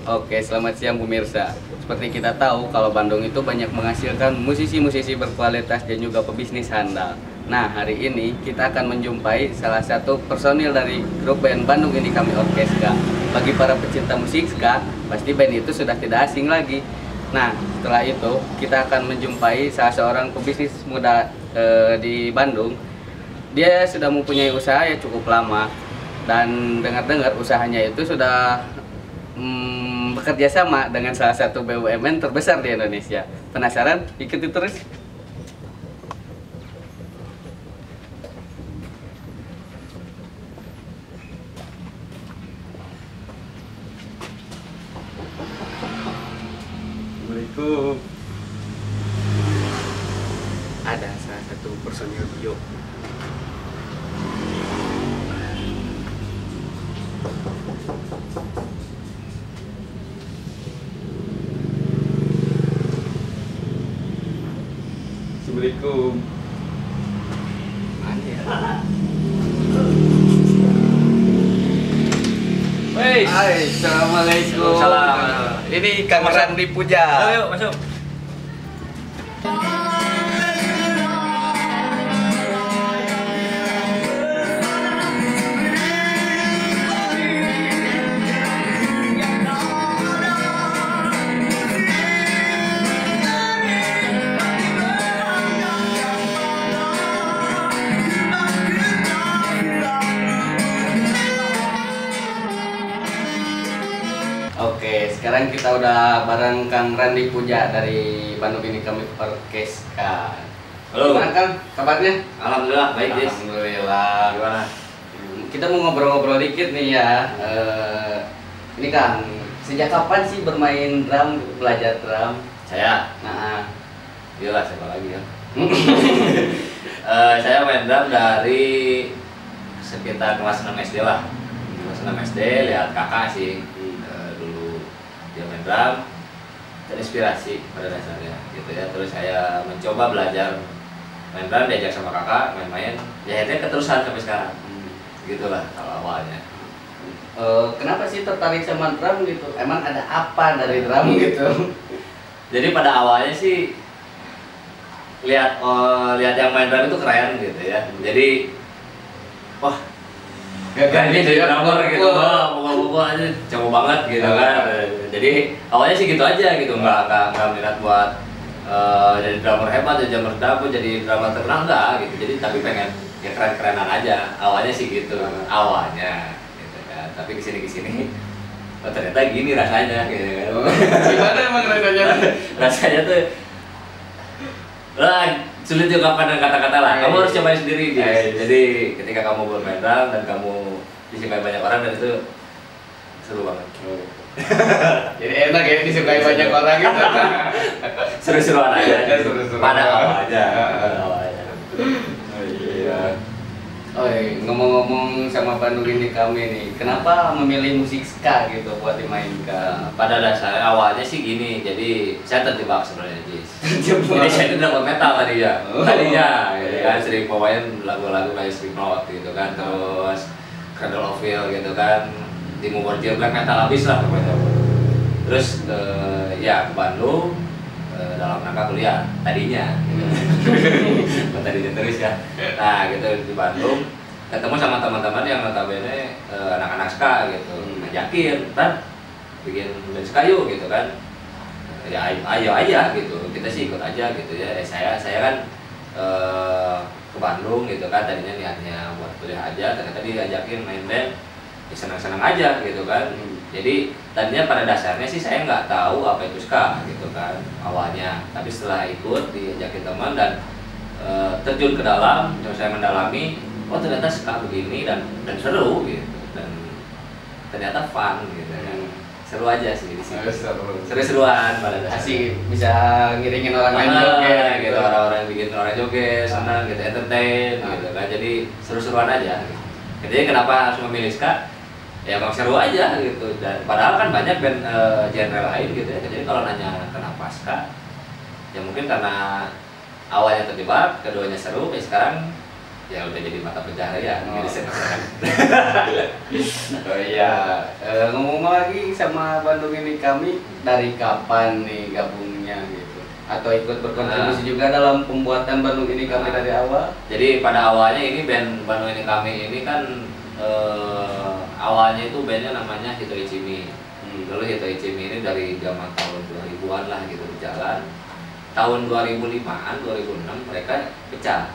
Oke, selamat siang pemirsa. Seperti kita tahu kalau Bandung itu banyak menghasilkan musisi-musisi berkualitas dan juga pebisnis handal. Nah, hari ini kita akan menjumpai salah satu personil dari grup band Bandung Ini Kami Orkestra. Bagi para pecinta musik ska, pasti band itu sudah tidak asing lagi. Nah, setelah itu kita akan menjumpai salah seorang pebisnis muda di Bandung. Dia sudah mempunyai usaha yang cukup lama dan dengar-dengar usahanya itu sudah bekerja sama dengan salah satu BUMN terbesar di Indonesia. Penasaran? Ikuti terus. Assalamualaikum. Ada salah satu personil bio. Assalamualaikum. Mana ya? Wey. Hai, assalamualaikum. Salam. Ini Kang Randi Puja. Ayo masuk. Oke, sekarang kita udah bareng Kang Randi Puja dari Bandung Ini Kami Orkestra. Halo. Gimana Kang? Kabarnya? Alhamdulillah baik, Jis. Alhamdulillah. Gimana? Kita mau ngobrol-ngobrol dikit nih ya. Ini Kang, sejak kapan sih bermain drum, belajar drum? Saya. Nah, Iyalah siapa lagi ya? Saya main drum dari sekitar kelas 6 SD lah. Kelas 6 SD lihat kakak sih. Dulu dia main drum, terinspirasi pada dasarnya gitu ya. Terus saya mencoba belajar main drum, diajak sama kakak main-main. Ya akhirnya keterusan sampai sekarang. Gitulah kalau awalnya. kenapa sih tertarik sama drum gitu? Emang ada apa dari drum gitu? Jadi pada awalnya sih lihat yang main drum itu keren gitu ya. Jadi wah Gagal jadi drummer gitu, pukul-pukul aja coba banget gitu kan. Jadi awalnya sih gitu aja gitu, nggak minat buat jadi drummer hebat, jadi drummer dapur, jadi drummer terkenal enggak gitu. Jadi tapi pengen ya keren-kerenan aja. Awalnya sih gitu, awalnya gitu kan. Tapi kesini oh, ternyata gini rasanya gitu kan. Gimana emang rasanya? Rasanya tuh lah sulit diungkapkan dengan kata-kata lah. Kamu harus cobain sendiri. Jadi ketika kamu bermain drum dan kamu disukai banyak orang, dan itu seru banget. Jadi enak ya disukai banyak orang gitu. Seru-seruan aja. Seru-seruan. Pada awalnya. Oh iya. Oh ngomong-ngomong sama Bandung Ini Kami nih, kenapa memilih musik ska gitu buat dimainkan? Pada dasarnya awalnya sih gini, jadi saya terjebak sebenarnya, Jis. Jadi saya itu drummer metal tadinya, gitu kan, sering bawain lagu-lagu kayak Slipknot gitu kan, terus Cradle of Filth gitu kan, Dimmu Borgir, black metal habis lah pokoknya. Terus ya ke Bandung dalam rangka kuliah tadinya, tadinya terus ya. Nah gitu di Bandung ketemu sama teman-teman yang notabene anak-anak ska gitu, ngajakin, kan bikin band ska yuk gitu kan. Ya ayo aja gitu, kita sih ikut aja gitu ya. Saya kan ke Bandung gitu kan, tadinya niatnya buat kuliah aja, ternyata diajakin main band, ya senang-senang aja gitu kan. Jadi tadinya pada dasarnya sih saya nggak tahu apa itu ska gitu kan awalnya, tapi setelah ikut diajakin teman dan terjun ke dalam, terus saya mendalami, oh ternyata ska begini dan seru gitu, dan ternyata fun gitu kan. Seru aja sih di sini. Seru-seruan pada dasarnya. Asik bisa ngiringin orang lain joget gitu. gitu, orang-orang yang bikin orang joget, senang gitu, entertain gitu kan. Jadi seru-seruan aja. Jadi kenapa harus memilih ska? Ya emang seru aja gitu, dan padahal kan banyak band genre lain gitu ya. Jadi kalau nanya kenapa ska, ya mungkin karena awalnya terjebak, keduanya seru, sekarang ya udah jadi mata pencaharian. Jadi saya merasakan. Oh iya, ngomong lagi sama Bandung ini kami dari kapan nih gabungnya gitu? Atau ikut berkontribusi juga dalam pembuatan Bandung ini kami dari awal? Jadi pada awalnya ini band Bandung ini kami ini kan awalnya itu bandnya namanya Hitoichimi. Dulu Hitoichimi ini dari zaman tahun 2000-an lah gitu berjalan. Tahun 2005-an, 2006 mereka pecah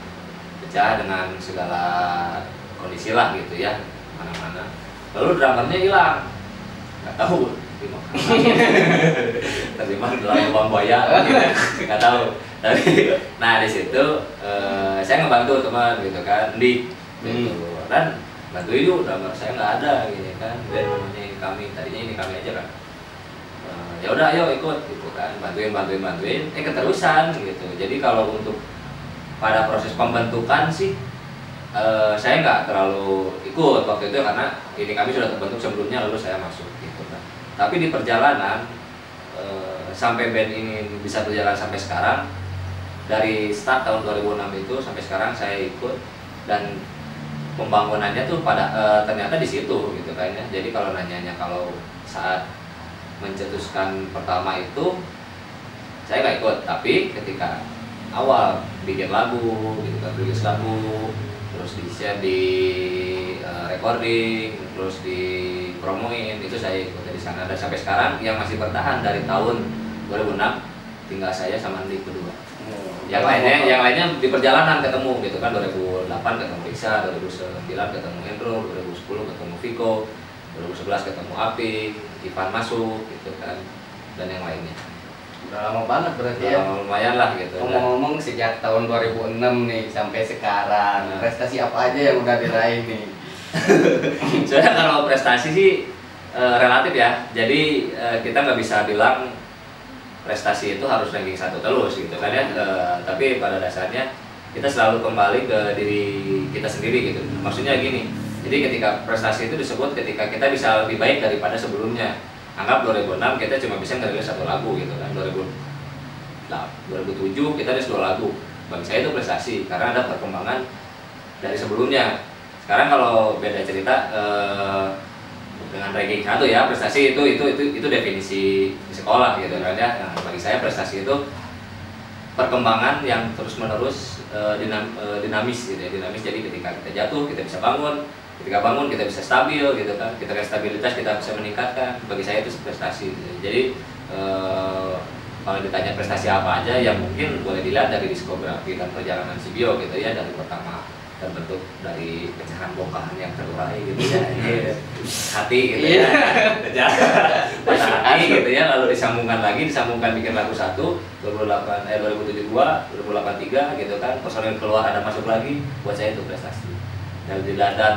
dengan segala kondisi lah gitu ya, mana-mana. Lalu drummernya hilang, nggak tahu di mana. Terima dalam uang buaya, gitu. Nggak tahu. Tapi, nah di situ saya ngebantu teman gitu kan, gitu. Dan bantuin yuk, drummer saya nggak ada, gini kan. Dan namanya ini kami, tadinya ini kami aja kan. Ya udah ayo ikut gitu kan, bantuin, keterusan gitu. Jadi kalau untuk pada proses pembentukan sih saya nggak terlalu ikut waktu itu karena ini kami sudah terbentuk sebelumnya lalu saya masuk gitu kan. Tapi di perjalanan sampai band ini bisa berjalan sampai sekarang, dari start tahun 2006 itu sampai sekarang saya ikut, dan pembangunannya tuh pada ternyata di situ gitu kan ya. Jadi kalau nanyanya kalau saat mencetuskan pertama itu saya nggak ikut, tapi ketika awal bikin lagu gitu kan, rilis lagu, terus di share di recording, terus di promoin, itu saya ikut di sana. Dan sampai sekarang yang masih bertahan dari tahun 2006 tinggal saya sama Andi berdua. Yang lainnya di perjalanan ketemu gitu kan, 2008 ketemu Risa, 2009 ketemu Endro, 2010 ketemu Viko, 2011 ketemu Api, Ivan masuk gitu kan, dan yang lainnya. Udah lama banget berarti ya? Lumayan lah gitu. Ngomong-ngomong sejak tahun 2006 nih sampai sekarang, prestasi apa aja yang udah diraih nih? Soalnya kalau prestasi sih relatif ya, jadi kita nggak bisa bilang prestasi itu harus ranking 1 terus gitu kan ya. Tapi pada dasarnya kita selalu kembali ke diri kita sendiri gitu. Maksudnya gini, jadi ketika prestasi itu disebut ketika kita bisa lebih baik daripada sebelumnya. Anggap 2006 kita cuma bisa ngerilis 1 lagu gitu kan, 2007 kita rilis 2 lagu. Bagi saya itu prestasi karena ada perkembangan dari sebelumnya. Sekarang kalau beda cerita dengan ranking 1 ya, prestasi itu definisi di sekolah gitu kan ya. Nah, bagi saya prestasi itu perkembangan yang terus menerus dinamis gitu ya, dinamis. Jadi ketika kita jatuh kita bisa bangun, ketika bangun kita bisa stabil gitu kan, ketika stabilitas kita bisa meningkatkan. Bagi saya itu prestasi gitu. Jadi kalau ditanya prestasi apa aja, yang mungkin boleh dilihat dari diskografi dan perjalanan Sibio gitu ya, dari pertama terbentuk dari pecahan bongkahan yang terurai gitu ya, hati gitu ya, hati gitu ya, lalu disambungkan bikin lagu 1 2007 2083 gitu kan, personil keluar ada masuk lagi. Buat saya itu prestasi. Dan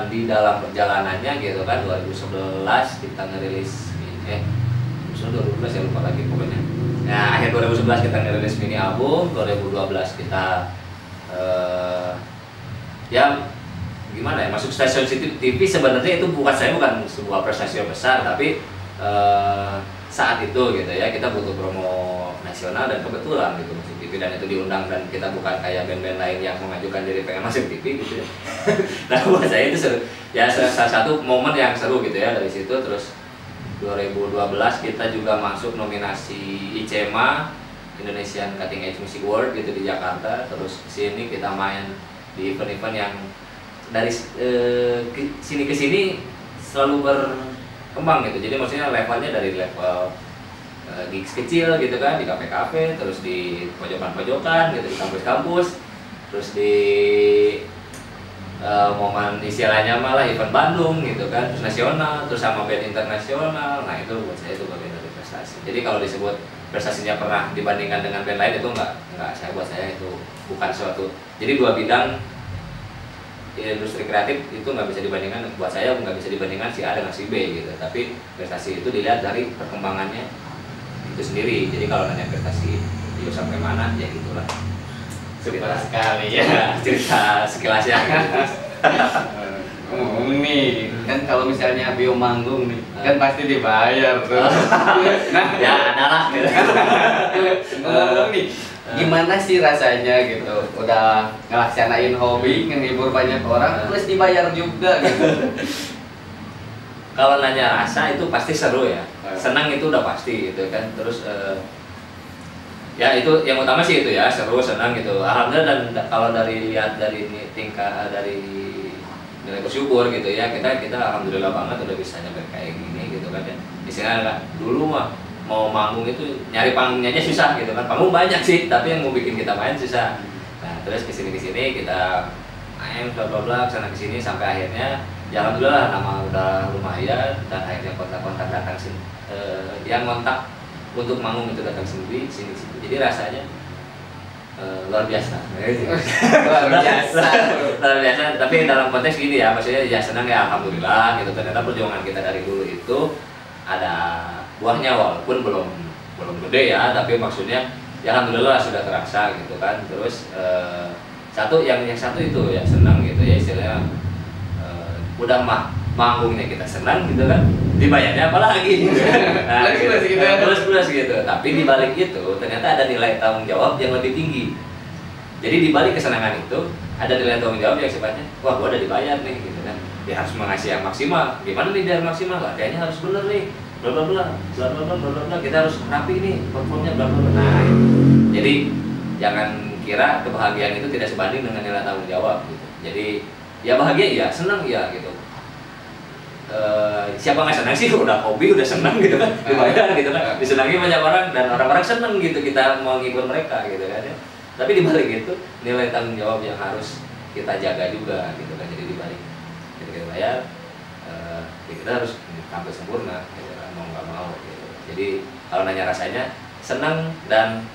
di dalam perjalanannya gitu kan, 2011 kita ngerilis 2012 ya, lupa lagi pokoknya. Nah, akhir 2011 kita ngerilis mini album, 2012 kita ya gimana ya, masuk stasiun TV. Sebenarnya itu bukan sebuah prestasi yang besar, tapi saat itu gitu ya kita butuh promo nasional dan kebetulan gitu masuk TV, dan itu diundang, dan kita bukan kayak band-band lain yang mengajukan diri pengen masuk TV gitu ya. Nah, buat saya itu seru ya, salah satu momen yang seru gitu ya dari situ. Terus 2012 kita juga masuk nominasi ICMA, Indonesian Cutting Edge Music Award gitu di Jakarta. Terus sini kita main di event-event yang dari sini ke sini selalu berkembang gitu. Jadi maksudnya levelnya dari level gigs kecil gitu kan di kafe-kafe, terus di pojokan-pojokan gitu di kampus-kampus, terus di momen istilahnya malah event Bandung gitu kan, terus nasional, terus sama band internasional. Nah, itu buat saya itu bagian dari prestasi. Jadi kalau disebut prestasinya pernah dibandingkan dengan band lain, itu enggak, buat saya itu bukan suatu. Jadi dua bidang industri kreatif itu nggak bisa dibandingkan, buat saya nggak bisa dibandingkan si A dengan si B gitu. Tapi prestasi itu dilihat dari perkembangannya itu sendiri. Jadi kalau nanya prestasi itu sampai mana, ya gitulah. Super sekali ya. Cerita sekilasnya gitu. Nih kan kalau misalnya Bio manggung nih kan pasti dibayar tuh. Nah ya adalah gitu. Ngomong nih, Gimana sih rasanya gitu? Udah ngelaksanain hobi, ngehibur banyak orang, terus dibayar juga gitu. Kalau nanya rasa itu pasti seru ya, senang itu udah pasti gitu kan. Terus ya itu yang utama sih itu ya, seru, senang gitu. Alhamdulillah. Dan kalau dari lihat dari tingkah dari nilai bersyukur gitu ya, kita alhamdulillah banget udah bisa nyampe kayak gini gitu kan ya. Istilahnya dulu mah mau manggung itu nyari panggungnya aja susah gitu kan. Panggung banyak sih, tapi yang mau bikin kita main susah. Nah terus kesini kita main bla bla bla kesana kesini sampai akhirnya ya alhamdulillah nama udah lumayan, dan akhirnya kontak datang sini, yang kontak untuk manggung itu datang sendiri sini. Jadi rasanya luar biasa. Luar biasa. Tapi dalam konteks gini ya, maksudnya ya senang ya alhamdulillah gitu. Ternyata perjuangan kita dari dulu itu ada buahnya, walaupun belum gede ya, tapi maksudnya ya alhamdulillah sudah terasa gitu kan. Terus yang satu itu ya senang gitu ya, istilahnya udah manggungnya kita senang gitu kan, dibayarnya apalagi gitu. Nah, plus gitu. Tapi di balik itu ternyata ada nilai tanggung jawab yang lebih tinggi. Jadi di balik kesenangan itu ada nilai tanggung jawab yang sifatnya, wah gua udah dibayar nih gitu kan. Dia harus mengasih yang maksimal. Gimana nih biar maksimal? Latihannya harus bener nih. Bla bla bla bla. Kita harus rapi nih performnya bla bla bla. Nah, jadi jangan kira kebahagiaan itu tidak sebanding dengan nilai tanggung jawab gitu. Jadi ya bahagia ya, senang ya gitu. Siapa nggak senang sih, udah hobi udah senang gitu kan, dibayar gitu kan, disenangi banyak orang dan orang-orang senang gitu kita mau ngikut mereka gitu kan ya. Tapi di balik itu nilai tanggung jawab yang harus kita jaga juga gitu kan. Jadi di balik kita bayar, ya kita harus tampil sempurna gitu kan, mau nggak mau gitu. Jadi kalau nanya rasanya senang dan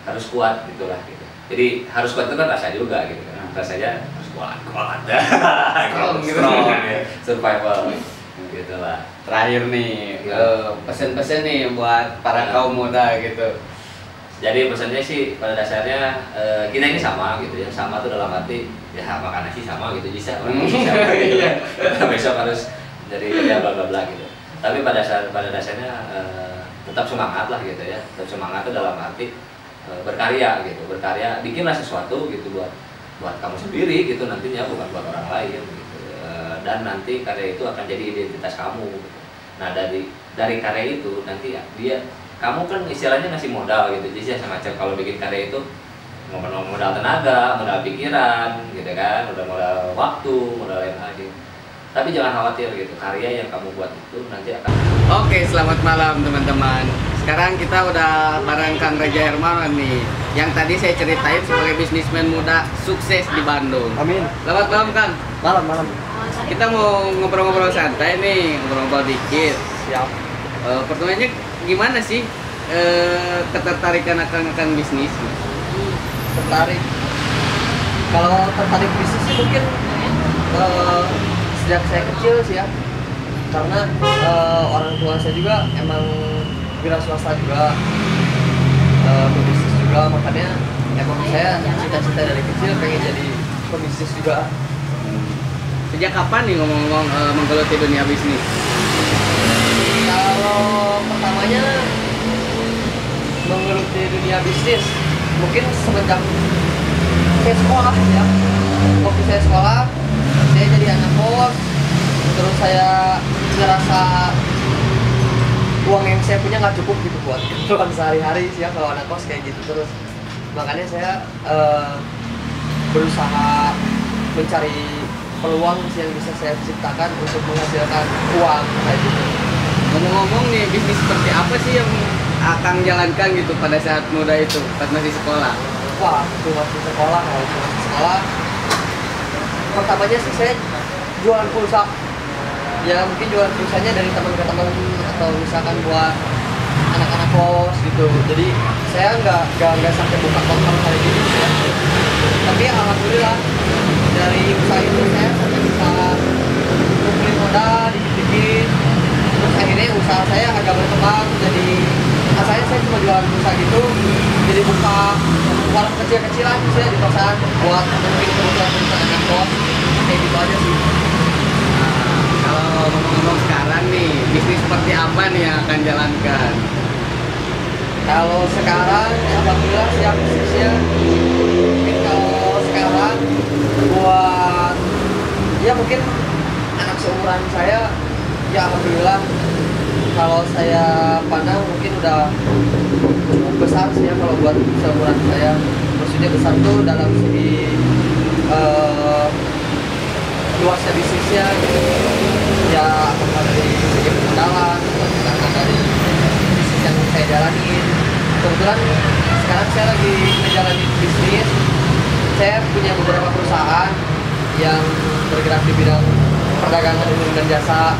harus kuat gitulah gitu. Jadi harus kuat itu kan rasa juga gitu kan. Rasanya harus kuat strong ya. Survival gitu lah. Terakhir nih, pesan-pesan nih buat para kaum muda gitu. Jadi pesannya sih pada dasarnya kita ini sama gitu ya. Sama tuh dalam arti ya makan nasi sama gitu, bisa bisa gitu. Besok harus dari ya bla bla bla gitu. Tapi pada dasarnya tetap semangat lah gitu ya. Tetap semangat tuh dalam arti berkarya gitu, bikinlah sesuatu gitu buat kamu sendiri gitu nantinya, bukan buat orang lain gitu. Dan nanti karya itu akan jadi identitas kamu gitu. Nah dari karya itu nanti ya kamu kan istilahnya ngasih modal gitu. Jadi semacam kalau bikin karya itu modal tenaga, modal pikiran gitu kan, modal waktu, modal lain lagi. Tapi jangan khawatir gitu, karya yang kamu buat itu nanti akan. Oke, selamat malam teman-teman. Sekarang kita udah bareng Kang Reja Hermawan nih, yang tadi saya ceritain sebagai bisnismen muda sukses di Bandung. Amin. Selamat malam Kang. Malam. Kita mau ngobrol-ngobrol santai nih, ngobrol-ngobrol dikit. Siap. Pertanyaannya gimana sih ketertarikan akan bisnis? Tertarik. Kalau tertarik bisnis sih mungkin sejak saya kecil sih ya. Karena orang tua saya juga emang wira swasta juga, pebisnis juga, makanya emang saya cita-cita dari kecil pengen jadi pebisnis juga. Sejak kapan nih ngomong-ngomong menggeluti dunia bisnis? Kalau pertamanya menggeluti dunia bisnis mungkin semenjak saya sekolah ya. Waktu saya sekolah, saya jadi anak kos, terus saya ngerasa uang yang saya punya nggak cukup gitu buat keperluan sehari-hari sih ya kalau anak kos kayak gitu terus. Makanya saya berusaha mencari peluang yang bisa saya ciptakan untuk menghasilkan uang kayak gitu. Ngomong-ngomong nih, bisnis seperti apa sih yang Akang jalankan gitu pada saat muda itu, pas masih sekolah? Wah, waktu masih sekolah, pertamanya sih saya jualan pulsa. Ya mungkin jualan pulsanya dari teman ke teman atau misalkan buat anak-anak kos gitu. Jadi saya nggak sampai buka konter kayak gitu ya. Tapi alhamdulillah dari usaha itu saya sampai bisa kumpulin modal dikit-dikit. Terus akhirnya usaha saya agak berkembang. Jadi asalnya saya cuma jualan pulsa gitu. Jadi buka warung kecil-kecilan sih ya di kosan buat mungkin kebutuhan anak kos kayak gitu aja sih. Kalau ngomong-ngomong sekarang nih, bisnis seperti apa nih yang akan jalankan? Kalau sekarang ya alhamdulillah sih aku bisnisnya mungkin kalau sekarang buat ya mungkin anak seumuran saya ya alhamdulillah kalau saya pandang mungkin udah cukup besar sih ya kalau buat seumuran saya, maksudnya besar tuh dalam segi luasnya bisnisnya gitu. Ya apakah dari segi permodalan atau misalkan dari bisnis yang saya jalanin. Kebetulan sekarang saya lagi ngejalanin bisnis, saya punya beberapa perusahaan yang bergerak di bidang perdagangan umum dan jasa.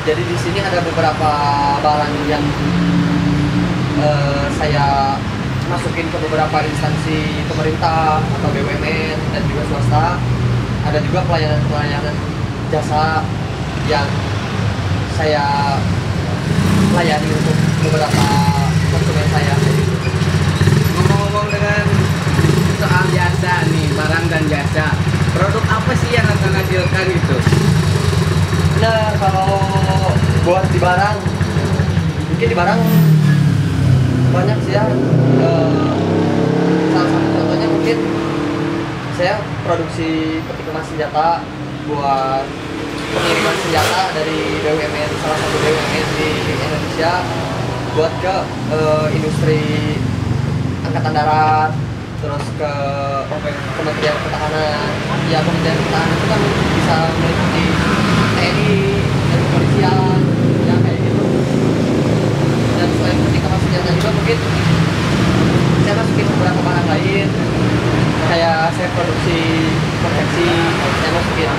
Jadi di sini ada beberapa barang yang saya masukin ke beberapa instansi pemerintah atau BUMN dan juga swasta. Ada juga pelayanan jasa yang saya layani untuk beberapa konsumen saya. Ngomong-ngomong dengan soal jasa nih, barang dan jasa, produk apa sih yang akan menghasilkan itu? Nah, kalau buat di barang, mungkin di barang banyak sih ya. Salah satu contohnya mungkin saya produksi peti kemas senjata buat pengiriman senjata dari BUMN, salah satu BUMN di Indonesia buat ke industri angkatan darat, terus ke Kementerian Pertahanan. Ya Kementerian Pertahanan itu kan bisa meliputi TNI dan kepolisian, ya kayak gitu. Dan selain peti kemas senjata juga mungkin saya masukin beberapa barang lain, kayak saya produksi konveksi, saya masukin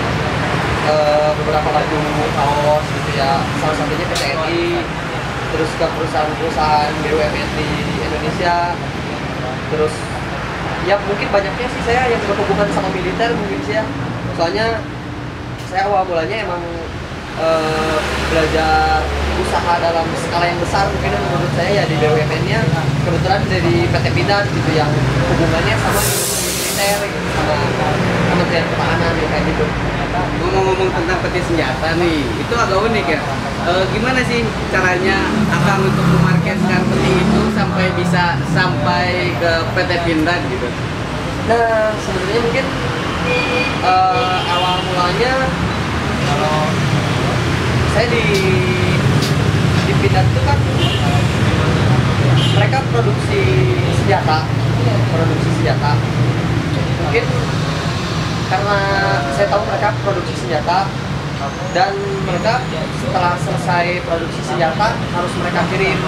beberapa baju kaos gitu ya, salah satunya ke TNI, terus ke perusahaan-perusahaan BUMN di Indonesia. Terus ya mungkin banyaknya sih saya yang berhubungan sama militer mungkin sih ya, soalnya saya awal mulanya emang belajar usaha dalam skala yang besar mungkin menurut saya ya di BUMN-nya kebetulan dari PT Pindad gitu yang hubungannya sama militer gitu, sama Kementerian Pertahanan ya kayak gitu. Ngomong-ngomong tentang peti senjata nih, itu agak unik ya. Gimana sih caranya Akang untuk memarketkan peti itu sampai bisa sampai ke PT Pindad gitu? Nah sebenarnya mungkin awal mulanya kalau saya di Pindad itu kan mereka produksi senjata. Mungkin karena saya tahu mereka produksi senjata dan mereka setelah selesai produksi senjata harus mereka kirim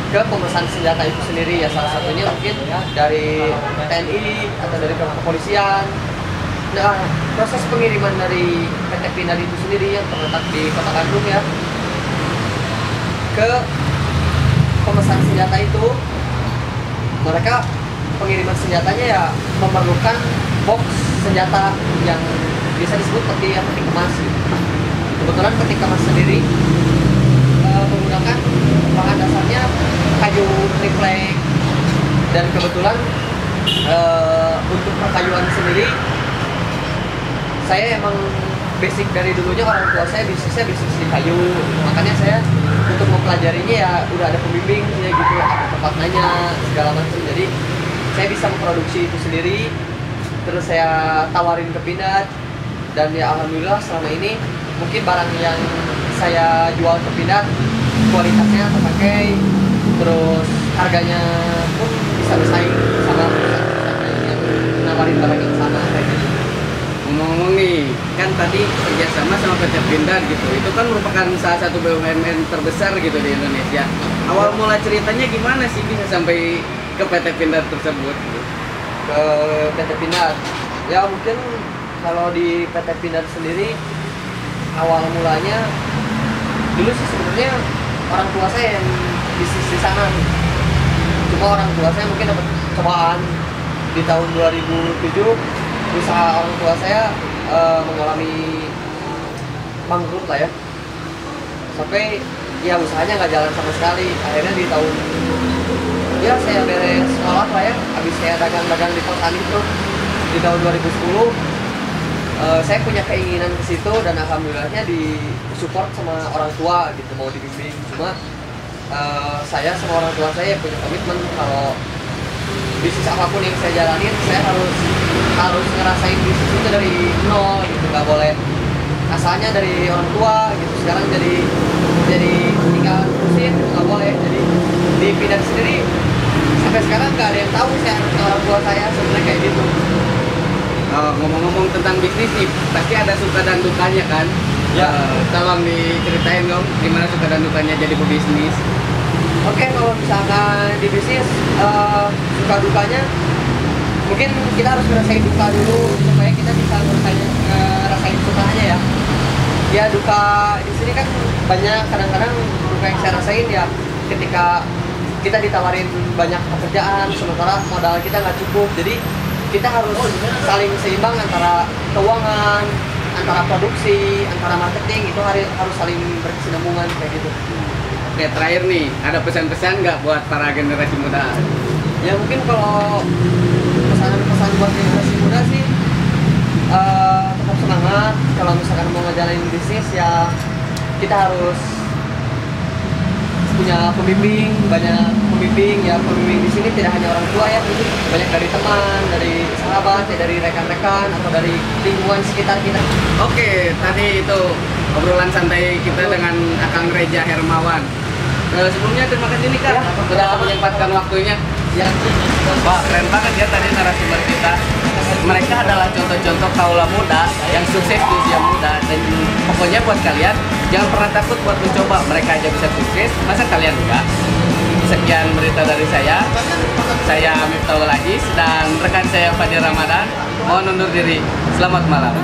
ke pemesan senjata itu sendiri ya, salah satunya mungkin dari TNI atau dari kepolisian. Nah, proses pengiriman dari PT Pindad itu sendiri yang terletak di Kota Bandung ya ke pemesan senjata itu, mereka pengiriman senjatanya ya memerlukan box senjata yang bisa disebut peti kemas gitu. Kebetulan peti kemas sendiri menggunakan bahan dasarnya kayu triplek, dan kebetulan untuk perkayuan sendiri saya emang basic dari dulunya orang tua saya bisnisnya bisnis di kayu, makanya saya untuk mempelajarinya ya udah ada pembimbing ya gitu, ada tempat nanya segala macam, jadi saya bisa memproduksi itu sendiri. Terus saya tawarin ke Pindad, dan ya alhamdulillah selama ini mungkin barang yang saya jual ke Pindad kualitasnya terpakai, terus harganya pun bisa bersaing sama perusahaan yang nawarin barang yang sama kayak gitu. Ngomong-ngomong nih, kan tadi kerjasama sama PT Pindad gitu, itu kan merupakan salah satu BUMN terbesar gitu di Indonesia. Awal mula ceritanya gimana sih bisa sampai ke PT Pindad tersebut? Ke PT Pindad ya mungkin kalau di PT Pindad sendiri awal mulanya dulu sih sebenarnya orang tua saya yang bisnis di sana, cuma orang tua saya mungkin dapat cobaan di tahun 2007, usaha orang tua saya mengalami bangkrut lah ya, sampai ya usahanya nggak jalan sama sekali. Akhirnya di tahun ya saya beres sekolah lah ya, habis saya dagang-dagang di perusahaan itu di tahun 2010, saya punya keinginan ke situ dan alhamdulillahnya di support sama orang tua gitu, mau dibimbing. Cuma saya sama orang tua saya punya komitmen kalau bisnis apapun yang saya jalanin, saya harus ngerasain bisnis itu dari nol gitu, nggak boleh asalnya dari orang tua gitu. Sekarang jadi tinggal terusin nggak boleh, jadi dipindah sendiri. Sampai sekarang nggak ada yang tahu saya orang tua saya sebenarnya kayak gitu. Ngomong-ngomong tentang bisnis nih, pasti ada suka dan dukanya kan? Ya. Tolong diceritain dong, gimana suka dan dukanya jadi pebisnis. Oke, kalau misalkan di bisnis suka dukanya, mungkin kita harus ngerasain duka dulu supaya kita bisa ngerasain sukanya ya. Ya duka di sini kan banyak, kadang-kadang duka yang saya rasain ya ketika kita ditawarin banyak pekerjaan sementara modal kita nggak cukup. Jadi kita harus saling seimbang antara keuangan, antara produksi, antara marketing, itu harus saling berkesinambungan kayak gitu. Oke, terakhir nih, ada pesan-pesan nggak buat para generasi muda? Ya mungkin kalau pesan-pesan buat generasi muda sih tetap semangat. Kalau misalkan mau ngejalanin bisnis ya kita harus punya pembimbing, banyak pembimbing ya. Pembimbing di sini tidak hanya orang tua ya, banyak dari teman, dari sahabat, ya, dari rekan-rekan atau dari lingkungan sekitar kita. Oke, tadi itu obrolan santai kita dengan Akang Reja Hermawan. Sebelumnya terima kasih nih Kak, Ya, sudah menyempatkan waktunya. Ya, Wah, keren banget ya tadi narasumber kita. Mereka adalah contoh-contoh kaula muda yang sukses di usia muda, dan pokoknya buat kalian jangan pernah takut buat mencoba. Mereka aja bisa sukses, masa kalian enggak? Sekian berita dari saya Miftahul Aziz dan rekan saya Fadil Ramadan. Mohon undur diri. Selamat malam.